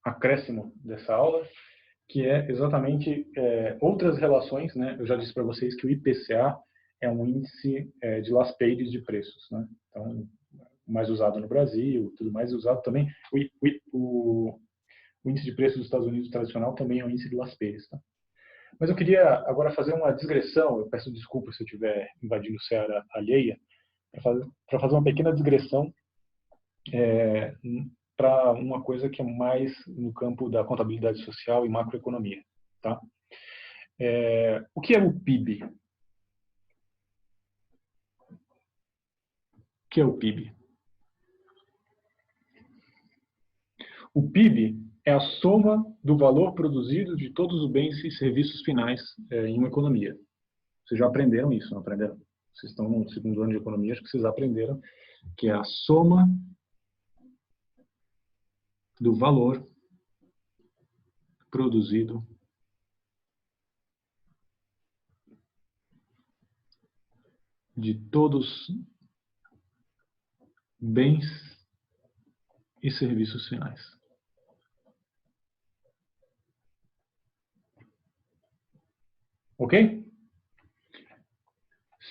acréscimo dessa aula, que é exatamente outras relações, né? Eu já disse para vocês que o IPCA é um índice de Las Peyres de preços, né? Então, mais usado no Brasil, tudo mais usado também. O índice de preços dos Estados Unidos tradicional também é um índice de Las Peyres, tá? Mas eu queria agora fazer uma digressão, eu peço desculpa se eu estiver invadindo seara alheia, para fazer uma pequena digressão para uma coisa que é mais no campo da contabilidade social e macroeconomia. Tá? O que é o PIB? O que é o PIB? O PIB é a soma do valor produzido de todos os bens e serviços finais em uma economia. Vocês já aprenderam isso, não aprenderam? Vocês estão no segundo ano de economia, acho que vocês aprenderam que é a soma do valor produzido de todos bens e serviços finais. Ok?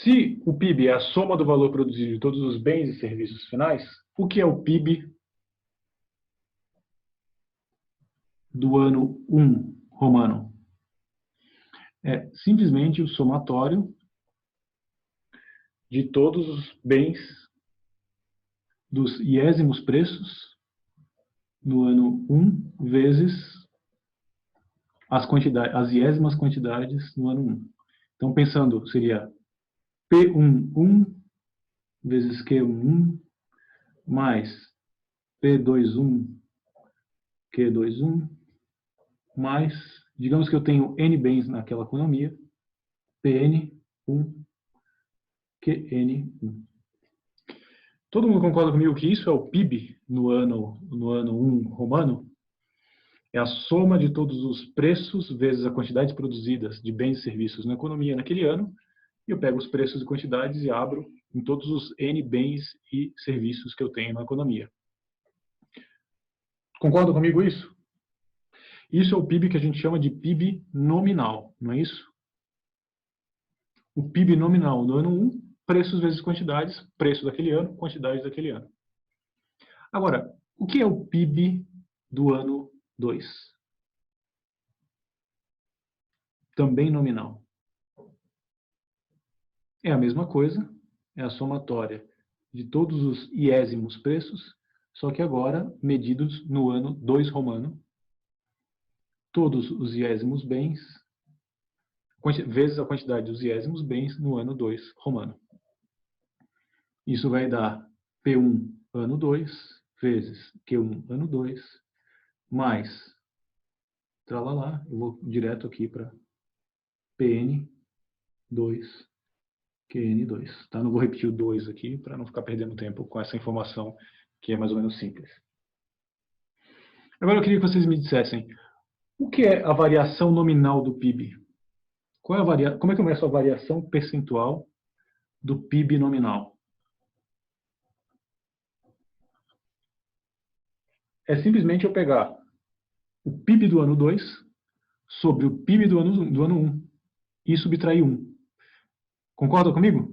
Se o PIB é a soma do valor produzido de todos os bens e serviços finais, o que é o PIB do ano 1 romano? É simplesmente o somatório de todos os bens dos iésimos preços no ano 1 vezes as iésimas quantidades no ano 1. Então, pensando, seria P11 vezes Q11 mais P21 Q21 mais, digamos que eu tenho N bens naquela economia, PN1 QN1. Todo mundo concorda comigo que isso é o PIB no ano 1 romano? É a soma de todos os preços vezes a quantidade produzidas de bens e serviços na economia naquele ano, e eu pego os preços e quantidades e abro em todos os N bens e serviços que eu tenho na economia. Concordam comigo isso? Isso é o PIB que a gente chama de PIB nominal, não é isso? O PIB nominal no ano 1, preços vezes quantidades, preço daquele ano, quantidade daquele ano. Agora, o que é o PIB do ano 2? Também nominal. É a mesma coisa, é a somatória de todos os iésimos preços, só que agora medidos no ano 2 romano. Todos os iésimos bens, vezes a quantidade dos iésimos bens no ano 2 romano. Isso vai dar P1 ano 2 vezes Q1 ano 2 mais, tralalá, eu vou direto aqui para PN2 QN2. Tá? Não vou repetir o 2 aqui para não ficar perdendo tempo com essa informação que é mais ou menos simples. Agora eu queria que vocês me dissessem o que é a variação nominal do PIB? Como é que eu meço a variação percentual do PIB nominal? É simplesmente eu pegar o PIB do ano 2 sobre o PIB do ano 1 e subtrair 1. Concorda comigo?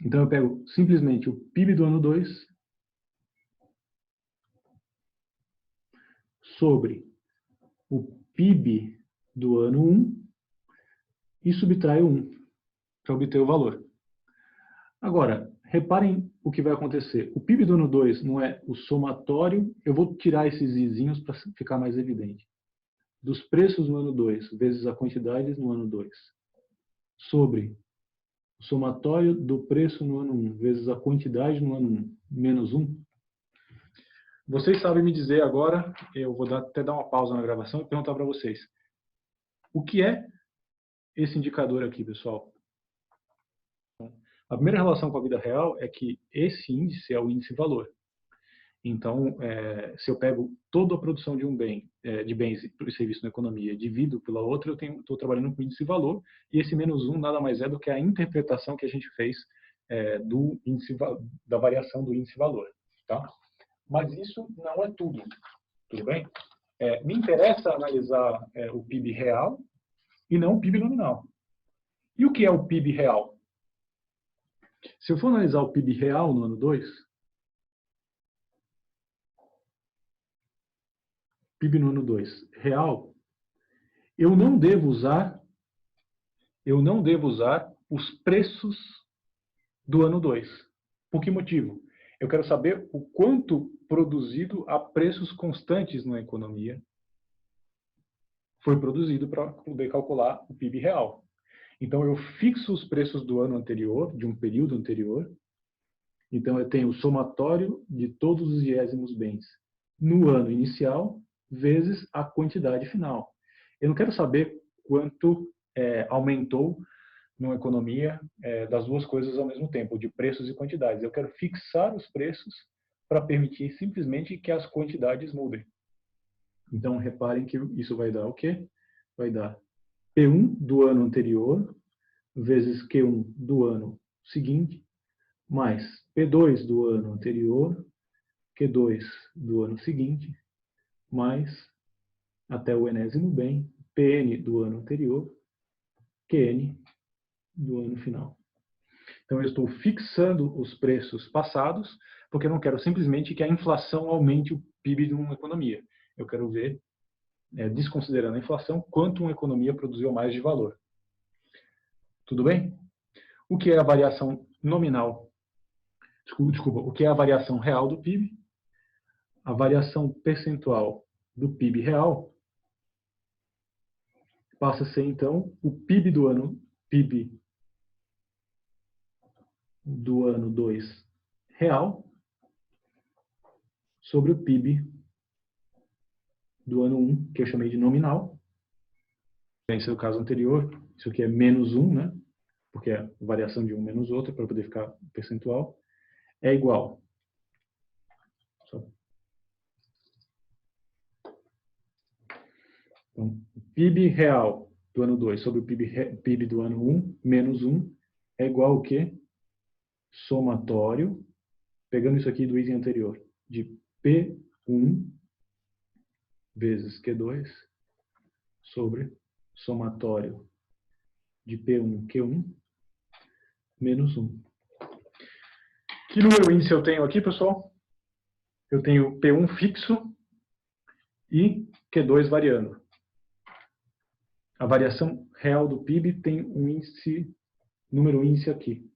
Então eu pego simplesmente o PIB do ano 2 sobre o PIB do ano 1 e subtraio 1 para obter o valor. Agora, reparem o que vai acontecer. O PIB do ano 2 não é o somatório, eu vou tirar esses izinhos para ficar mais evidente. Dos preços no ano 2 vezes a quantidade no ano 2 sobre o somatório do preço no ano 1 vezes a quantidade no ano 1 menos 1. Vocês sabem me dizer agora, eu vou até dar uma pausa na gravação e perguntar para vocês. O que é esse indicador aqui, pessoal? A primeira relação com a vida real é que esse índice é o índice-valor. Então, se eu pego toda a produção de um bem, de bens e serviços na economia, divido pela outra, eu estou trabalhando com índice-valor, e esse menos 1 nada mais é do que a interpretação que a gente fez do índice, da variação do índice-valor. Tá? Mas isso não é tudo bem? Me interessa analisar o PIB real e não o PIB nominal. E o que é o PIB real? Se eu for analisar o PIB real no ano 2, PIB no ano 2, real, eu não devo usar os preços do ano 2. Por que motivo? Eu quero saber o quanto produzido a preços constantes na economia foi produzido para poder calcular o PIB real. Então, eu fixo os preços do ano anterior, de um período anterior. Então, eu tenho o somatório de todos os iésimos bens no ano inicial, vezes a quantidade final. Eu não quero saber quanto aumentou numa economia das duas coisas ao mesmo tempo, de preços e quantidades. Eu quero fixar os preços para permitir simplesmente que as quantidades mudem. Então, reparem que isso vai dar o quê? Vai dar P1 do ano anterior, vezes Q1 do ano seguinte, mais P2 do ano anterior, Q2 do ano seguinte, mais, até o enésimo bem, PN do ano anterior, QN do ano final. Então, eu estou fixando os preços passados, porque eu não quero simplesmente que a inflação aumente o PIB de uma economia. Eu quero ver, desconsiderando a inflação, quanto uma economia produziu mais de valor. Tudo bem? O que é a variação nominal? Desculpa, o que é a variação real do PIB? A variação percentual do PIB real passa a ser, então, o PIB do ano 2 real sobre o PIB do ano 1, que eu chamei de nominal. Esse é o caso anterior, isso aqui é menos 1, né? Porque é variação de um menos outro, para poder ficar percentual, é igual. Então, PIB real do ano 2 sobre o PIB do ano 1, menos 1, é igual ao quê? Somatório, pegando isso aqui do item anterior, de P1 vezes Q2 sobre somatório de P1, Q1, menos 1. Que número índice eu tenho aqui, pessoal? Eu tenho P1 fixo e Q2 variando. A variação real do PIB tem um índice, número índice aqui.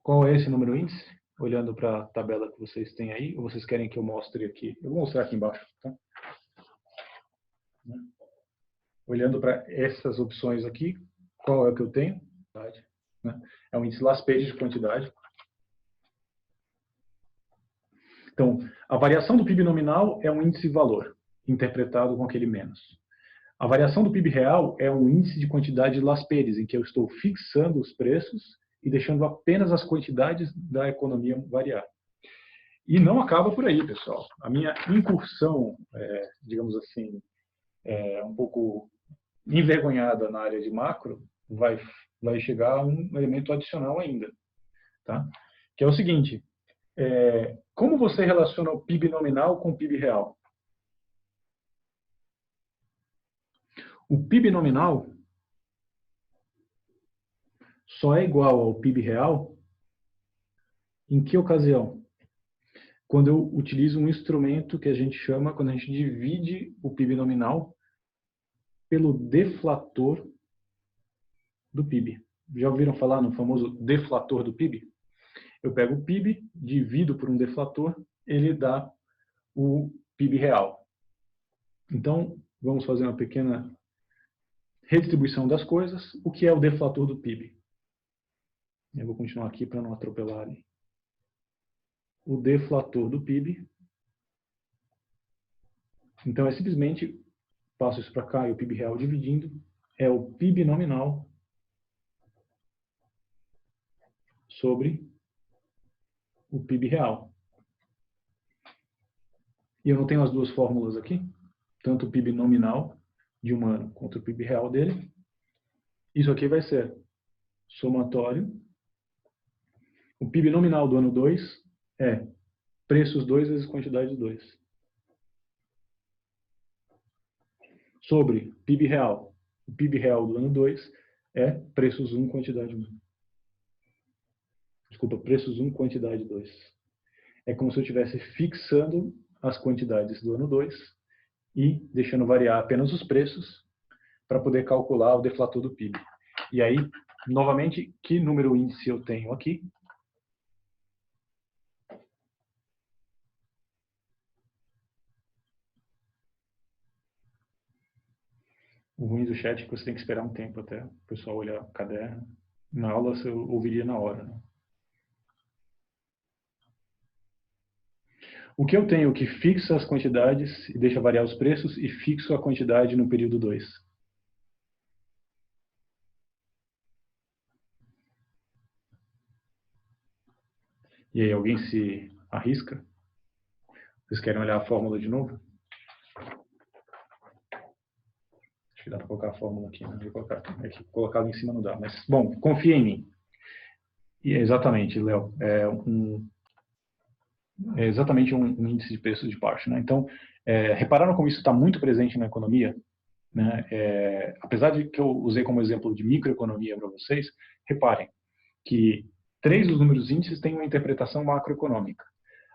Qual é esse número índice? Olhando para a tabela que vocês têm aí, ou vocês querem que eu mostre aqui? Eu vou mostrar aqui embaixo. Tá? Olhando para essas opções aqui, qual é o que eu tenho? É um índice Lasperi de quantidade. Então, a variação do PIB nominal é um índice valor, interpretado com aquele menos. A variação do PIB real é um índice de quantidade de Lasperi, em que eu estou fixando os preços e deixando apenas as quantidades da economia variar. E não acaba por aí, pessoal. A minha incursão, digamos assim, um pouco envergonhada na área de macro, vai chegar a um elemento adicional ainda. Tá? Que é o seguinte, como você relaciona o PIB nominal com o PIB real? O PIB nominal só é igual ao PIB real em que ocasião? Quando eu utilizo um instrumento que a gente chama, quando a gente divide o PIB nominal pelo deflator do PIB. Já ouviram falar no famoso deflator do PIB? Eu pego o PIB, divido por um deflator, ele dá o PIB real. Então, vamos fazer uma pequena redistribuição das coisas. O que é o deflator do PIB? Eu vou continuar aqui para não atropelar ali. O deflator do PIB. Então, é simplesmente, passo isso para cá e o PIB real dividindo, é o PIB nominal sobre o PIB real. E eu não tenho as duas fórmulas aqui, tanto o PIB nominal de um ano quanto o PIB real dele. Isso aqui vai ser somatório. O PIB nominal do ano 2 é preços 2 vezes quantidade 2. sobre PIB real. O PIB real do ano 2 é preços 1, quantidade 1. Desculpa, preços 1, quantidade 2. É como se eu estivesse fixando as quantidades do ano 2 e deixando variar apenas os preços para poder calcular o deflator do PIB. E aí, novamente, que número índice eu tenho aqui? O ruim do chat é que você tem que esperar um tempo até o pessoal olhar o caderno. Na aula você ouviria na hora, né? O que eu tenho que fixa as quantidades e deixa variar os preços e fixo a quantidade no período 2? E aí, alguém se arrisca? Vocês querem olhar a fórmula de novo? Acho que dá para colocar a fórmula aqui, né? Colocar ela em cima não dá, mas, bom, confia em mim. E exatamente, Léo, é exatamente um índice de preço de baixo, né? Então, repararam como isso está muito presente na economia? Né? Apesar de que eu usei como exemplo de microeconomia para vocês, reparem que 3 dos números índices têm uma interpretação macroeconômica.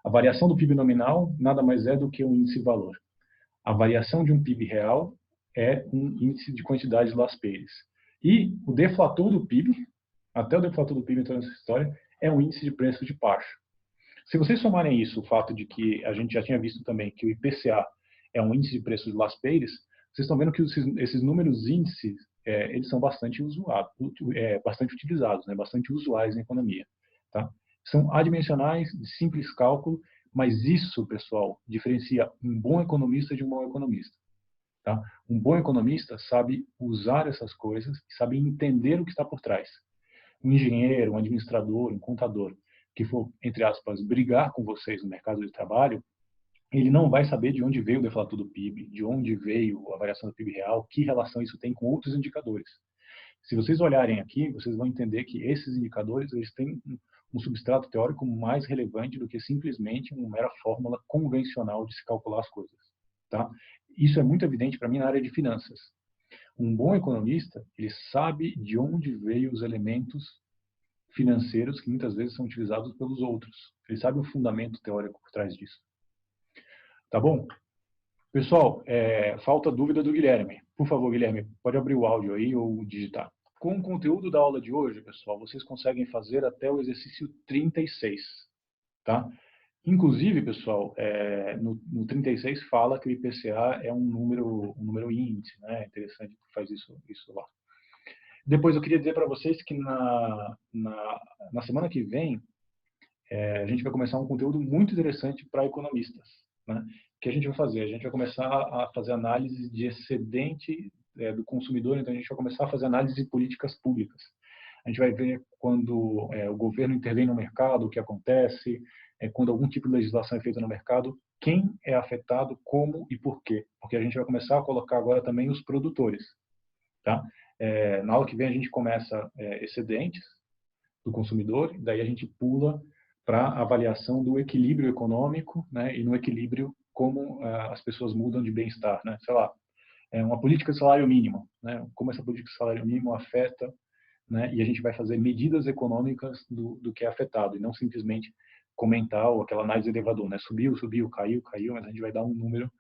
A variação do PIB nominal nada mais é do que um índice valor. A variação de um PIB real é um índice de quantidade de Las Pérez. E o deflator do PIB, até o deflator do PIB entrando nessa história, é um índice de preço de Pareto. Se vocês somarem isso, o fato de que a gente já tinha visto também que o IPCA é um índice de preço de Las Pérez, vocês estão vendo que esses números índices, eles são bastante bastante utilizados, né, bastante usuais na economia. Tá? São adimensionais, de simples cálculo, mas isso, pessoal, diferencia um bom economista de um mau economista. Tá? Um bom economista sabe usar essas coisas e sabe entender o que está por trás. Um engenheiro, um administrador, um contador que for, entre aspas, brigar com vocês no mercado de trabalho, ele não vai saber de onde veio o deflator do PIB, de onde veio a variação do PIB real, que relação isso tem com outros indicadores. Se vocês olharem aqui, vocês vão entender que esses indicadores eles têm um substrato teórico mais relevante do que simplesmente uma mera fórmula convencional de se calcular as coisas. Tá? Isso é muito evidente para mim na área de finanças. Um bom economista, ele sabe de onde veio os elementos financeiros que muitas vezes são utilizados pelos outros. Ele sabe o fundamento teórico por trás disso. Tá bom? Pessoal, falta dúvida do Guilherme. Por favor, Guilherme, pode abrir o áudio aí ou digitar. Com o conteúdo da aula de hoje, pessoal, vocês conseguem fazer até o exercício 36, tá? Inclusive, pessoal, no 36 fala que o IPCA é um número índice, né? É interessante que faz isso lá. Depois eu queria dizer para vocês que na semana que vem a gente vai começar um conteúdo muito interessante para economistas. Né? O que a gente vai fazer? A gente vai começar a fazer análise de excedente do consumidor, então a gente vai começar a fazer análise de políticas públicas. A gente vai ver quando o governo intervém no mercado, o que acontece, quando algum tipo de legislação é feita no mercado, quem é afetado, como e por quê. Porque a gente vai começar a colocar agora também os produtores. Tá? Na aula que vem a gente começa excedentes do consumidor, daí a gente pula para a avaliação do equilíbrio econômico, né, e no equilíbrio como as pessoas mudam de bem-estar, né? Sei lá, uma política de salário mínimo, né? Como essa política de salário mínimo afeta, né? E a gente vai fazer medidas econômicas do que é afetado e não simplesmente comentar ou aquela análise de elevador, né? Subiu, caiu, mas a gente vai dar um número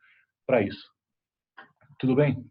para isso. Tudo bem?